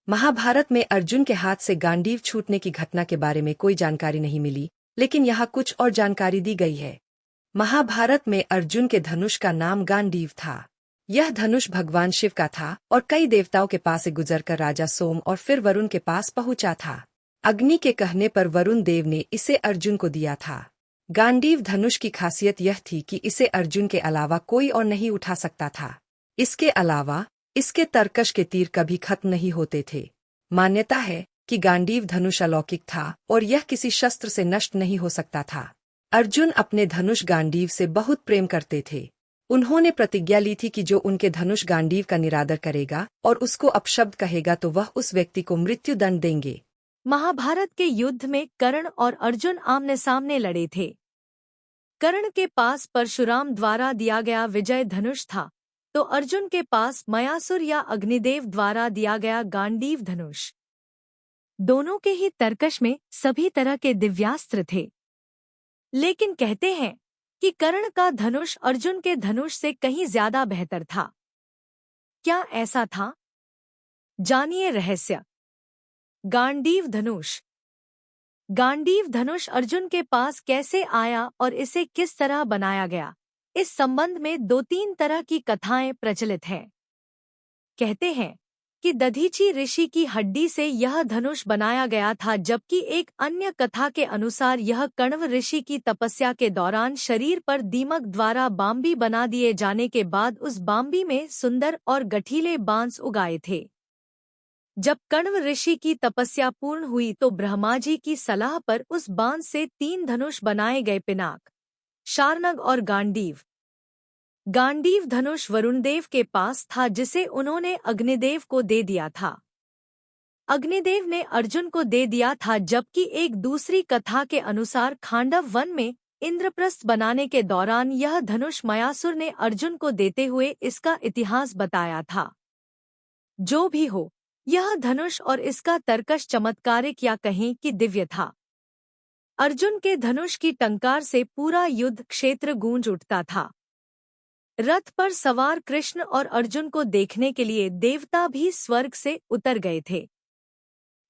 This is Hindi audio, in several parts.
महाभारत में अर्जुन के हाथ से गांडीव छूटने की घटना के बारे में कोई जानकारी नहीं मिली, लेकिन यहाँ कुछ और जानकारी दी गई है। महाभारत में अर्जुन के धनुष का नाम गांडीव था। यह धनुष भगवान शिव का था और कई देवताओं के पास से गुजरकर राजा सोम और फिर वरुण के पास पहुंचा था। अग्नि के कहने पर वरुण देव ने इसे अर्जुन को दिया था। गांडीव धनुष की खासियत यह थी कि इसे अर्जुन के अलावा कोई और नहीं उठा सकता था। इसके अलावा इसके तरकश के तीर कभी खत्म नहीं होते थे। मान्यता है कि गांडीव धनुष अलौकिक था और यह किसी शस्त्र से नष्ट नहीं हो सकता था। अर्जुन अपने धनुष गांडीव से बहुत प्रेम करते थे। उन्होंने प्रतिज्ञा ली थी कि जो उनके धनुष गांडीव का निरादर करेगा और उसको अपशब्द कहेगा तो वह उस व्यक्ति को मृत्यु दंड देंगे। महाभारत के युद्ध में कर्ण और अर्जुन आमने सामने लड़े थे। कर्ण के पास परशुराम द्वारा दिया गया विजय धनुष था, तो अर्जुन के पास मयासुर या अग्निदेव द्वारा दिया गया गांडीव धनुष। दोनों के ही तरकश में सभी तरह के दिव्यास्त्र थे, लेकिन कहते हैं कि कर्ण का धनुष अर्जुन के धनुष से कहीं ज्यादा बेहतर था। क्या ऐसा था? जानिए रहस्य। गांडीव धनुष। गांडीव धनुष अर्जुन के पास कैसे आया और इसे किस तरह बनाया गया, इस संबंध में 2-3 तरह की कथाएं प्रचलित हैं। कहते हैं कि दधीची ऋषि की हड्डी से यह धनुष बनाया गया था, जबकि एक अन्य कथा के अनुसार यह कण्व ऋषि की तपस्या के दौरान शरीर पर दीमक द्वारा बांबी बना दिए जाने के बाद उस बांबी में सुंदर और गठीले बांस उगाए थे। जब कण्व ऋषि की तपस्या पूर्ण हुई तो ब्रह्मा जी की सलाह पर उस बांस से 3 धनुष बनाए गए, पिनाक, शार्ंग और गांडीव। गांडीव धनुष वरुणदेव के पास था, जिसे उन्होंने अग्निदेव को दे दिया था। अग्निदेव ने अर्जुन को दे दिया था, जबकि एक दूसरी कथा के अनुसार खांडव वन में इंद्रप्रस्थ बनाने के दौरान यह धनुष मयासुर ने अर्जुन को देते हुए इसका इतिहास बताया था। जो भी हो, यह धनुष और इसका तरकश चमत्कारिक या कहें कि दिव्य था। अर्जुन के धनुष की टंकार से पूरा युद्ध क्षेत्र गूंज उठता था। रथ पर सवार कृष्ण और अर्जुन को देखने के लिए देवता भी स्वर्ग से उतर गए थे।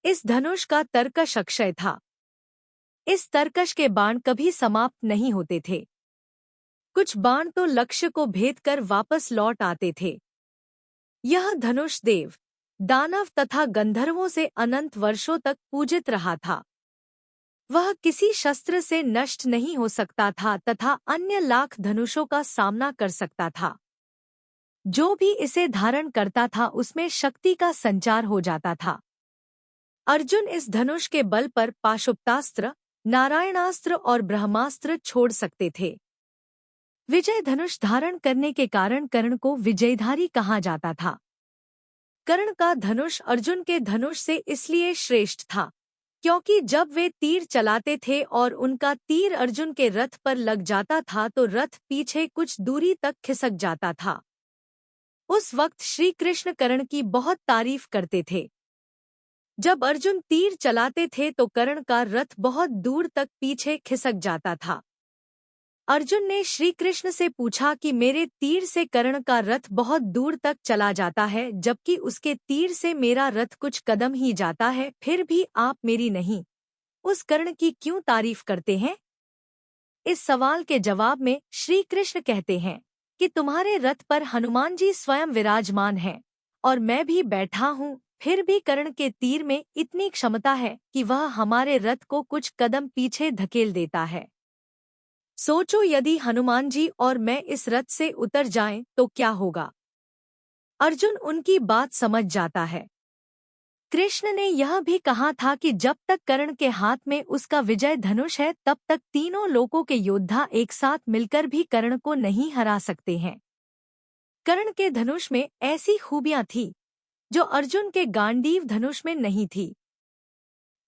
इस धनुष का तरकश अक्षय था। इस तरकश के बाण कभी समाप्त नहीं होते थे। कुछ बाण तो लक्ष्य को भेद कर वापस लौट आते थे। यह धनुष देव, दानव तथा गंधर्वों से अनंत वर्षों तक पूजित रहा था। वह किसी शस्त्र से नष्ट नहीं हो सकता था तथा अन्य लाख धनुषों का सामना कर सकता था। जो भी इसे धारण करता था उसमें शक्ति का संचार हो जाता था। अर्जुन इस धनुष के बल पर पाशुपतास्त्र, नारायणास्त्र और ब्रह्मास्त्र छोड़ सकते थे। विजय धनुष धारण करने के कारण कर्ण को विजयधारी कहा जाता था। कर्ण का धनुष अर्जुन के धनुष से इसलिए श्रेष्ठ था क्योंकि जब वे तीर चलाते थे और उनका तीर अर्जुन के रथ पर लग जाता था तो रथ पीछे कुछ दूरी तक खिसक जाता था। उस वक्त श्री कृष्ण कर्ण की बहुत तारीफ करते थे। जब अर्जुन तीर चलाते थे तो कर्ण का रथ बहुत दूर तक पीछे खिसक जाता था। अर्जुन ने श्री कृष्ण से पूछा कि मेरे तीर से कर्ण का रथ बहुत दूर तक चला जाता है, जबकि उसके तीर से मेरा रथ कुछ कदम ही जाता है, फिर भी आप मेरी नहीं, उस कर्ण की क्यों तारीफ करते हैं? इस सवाल के जवाब में श्री कृष्ण कहते हैं कि तुम्हारे रथ पर हनुमान जी स्वयं विराजमान हैं और मैं भी बैठा हूँ, फिर भी कर्ण के तीर में इतनी क्षमता है कि वह हमारे रथ को कुछ कदम पीछे धकेल देता है। सोचो, यदि हनुमान जी और मैं इस रथ से उतर जाएं तो क्या होगा? अर्जुन उनकी बात समझ जाता है। कृष्ण ने यह भी कहा था कि जब तक कर्ण के हाथ में उसका विजय धनुष है तब तक तीनों लोकों के योद्धा एक साथ मिलकर भी कर्ण को नहीं हरा सकते हैं। कर्ण के धनुष में ऐसी खूबियां थी जो अर्जुन के गांडीव धनुष में नहीं थी।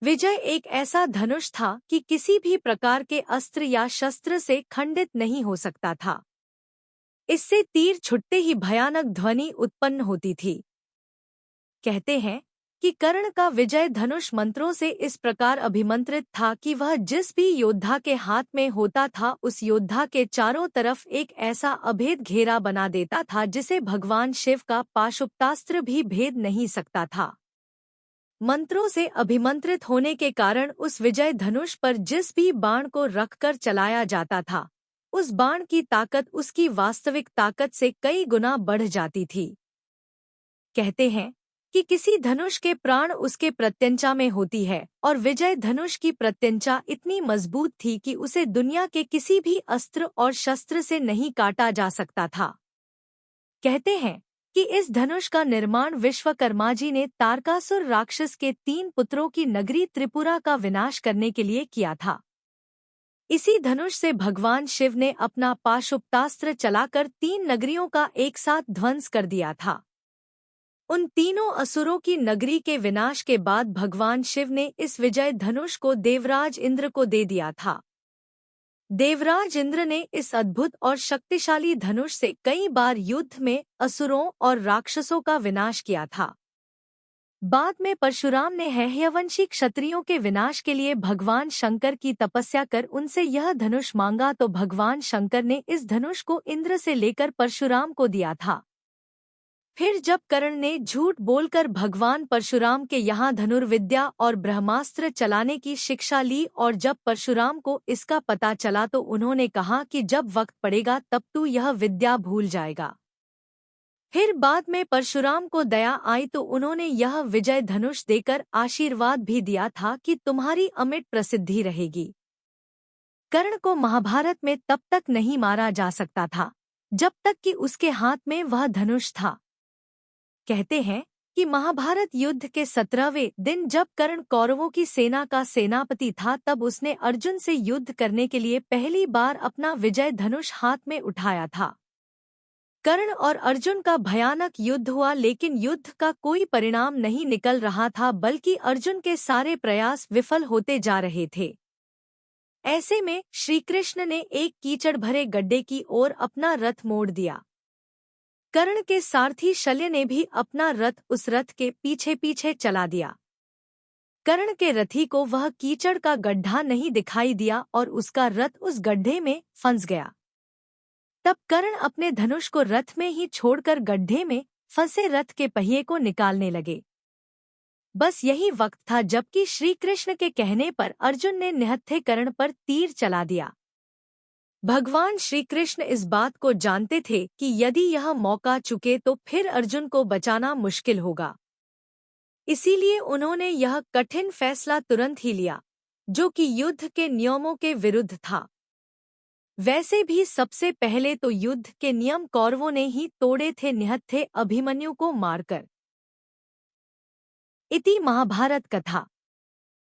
विजय एक ऐसा धनुष था कि किसी भी प्रकार के अस्त्र या शस्त्र से खंडित नहीं हो सकता था। इससे तीर छुटते ही भयानक ध्वनि उत्पन्न होती थी। कहते हैं कि कर्ण का विजय धनुष मंत्रों से इस प्रकार अभिमंत्रित था कि वह जिस भी योद्धा के हाथ में होता था उस योद्धा के चारों तरफ एक ऐसा अभेद घेरा बना देता था जिसे भगवान शिव का पाशुपतास्त्र भी भेद नहीं सकता था। मंत्रों से अभिमंत्रित होने के कारण उस विजय धनुष पर जिस भी बाण को रखकर चलाया जाता था, उस बाण की ताकत उसकी वास्तविक ताकत से कई गुना बढ़ जाती थी। कहते हैं कि किसी धनुष के प्राण उसके प्रत्यंचा में होती है और विजय धनुष की प्रत्यंचा इतनी मजबूत थी कि उसे दुनिया के किसी भी अस्त्र और शस्त्र से नहीं काटा जा सकता था। कहते हैं कि इस धनुष का निर्माण विश्वकर्मा जी ने तारकासुर राक्षस के 3 पुत्रों की नगरी त्रिपुरा का विनाश करने के लिए किया था। इसी धनुष से भगवान शिव ने अपना पाशुपतास्त्र चलाकर 3 नगरियों का एक साथ ध्वंस कर दिया था। उन तीनों असुरों की नगरी के विनाश के बाद भगवान शिव ने इस विजय धनुष को देवराज इंद्र को दे दिया था। देवराज इंद्र ने इस अद्भुत और शक्तिशाली धनुष से कई बार युद्ध में असुरों और राक्षसों का विनाश किया था। बाद में परशुराम ने हैहयवंशी क्षत्रियों के विनाश के लिए भगवान शंकर की तपस्या कर उनसे यह धनुष मांगा तो भगवान शंकर ने इस धनुष को इंद्र से लेकर परशुराम को दिया था। फिर जब कर्ण ने झूठ बोलकर भगवान परशुराम के यहाँ धनुर्विद्या और ब्रह्मास्त्र चलाने की शिक्षा ली और जब परशुराम को इसका पता चला तो उन्होंने कहा कि जब वक्त पड़ेगा तब तू यह विद्या भूल जाएगा। फिर बाद में परशुराम को दया आई तो उन्होंने यह विजय धनुष देकर आशीर्वाद भी दिया था कि तुम्हारी अमिट प्रसिद्धि रहेगी। कर्ण को महाभारत में तब तक नहीं मारा जा सकता था जब तक कि उसके हाथ में वह धनुष था। कहते हैं कि महाभारत युद्ध के 17वें दिन जब कर्ण कौरवों की सेना का सेनापति था तब उसने अर्जुन से युद्ध करने के लिए पहली बार अपना विजय धनुष हाथ में उठाया था। कर्ण और अर्जुन का भयानक युद्ध हुआ लेकिन युद्ध का कोई परिणाम नहीं निकल रहा था बल्कि अर्जुन के सारे प्रयास विफल होते जा रहे थे। ऐसे में श्री कृष्ण ने एक कीचड़ भरे गड्ढे की ओर अपना रथ मोड़ दिया। कर्ण के सारथी शल्य ने भी अपना रथ उस रथ के पीछे पीछे चला दिया। कर्ण के रथी को वह कीचड़ का गड्ढा नहीं दिखाई दिया और उसका रथ उस गड्ढे में फंस गया। तब कर्ण अपने धनुष को रथ में ही छोड़कर गड्ढे में फंसे रथ के पहिए को निकालने लगे। बस यही वक्त था जबकि श्री कृष्ण के कहने पर अर्जुन ने निहत्थे कर्ण पर तीर चला दिया। भगवान श्री कृष्ण इस बात को जानते थे कि यदि यह मौका चुके तो फिर अर्जुन को बचाना मुश्किल होगा। इसीलिए उन्होंने यह कठिन फैसला तुरंत ही लिया, जो कि युद्ध के नियमों के विरुद्ध था। वैसे भी सबसे पहले तो युद्ध के नियम कौरवों ने ही तोड़े थे निहत्थे अभिमन्यु को मारकर। इति महाभारत कथा।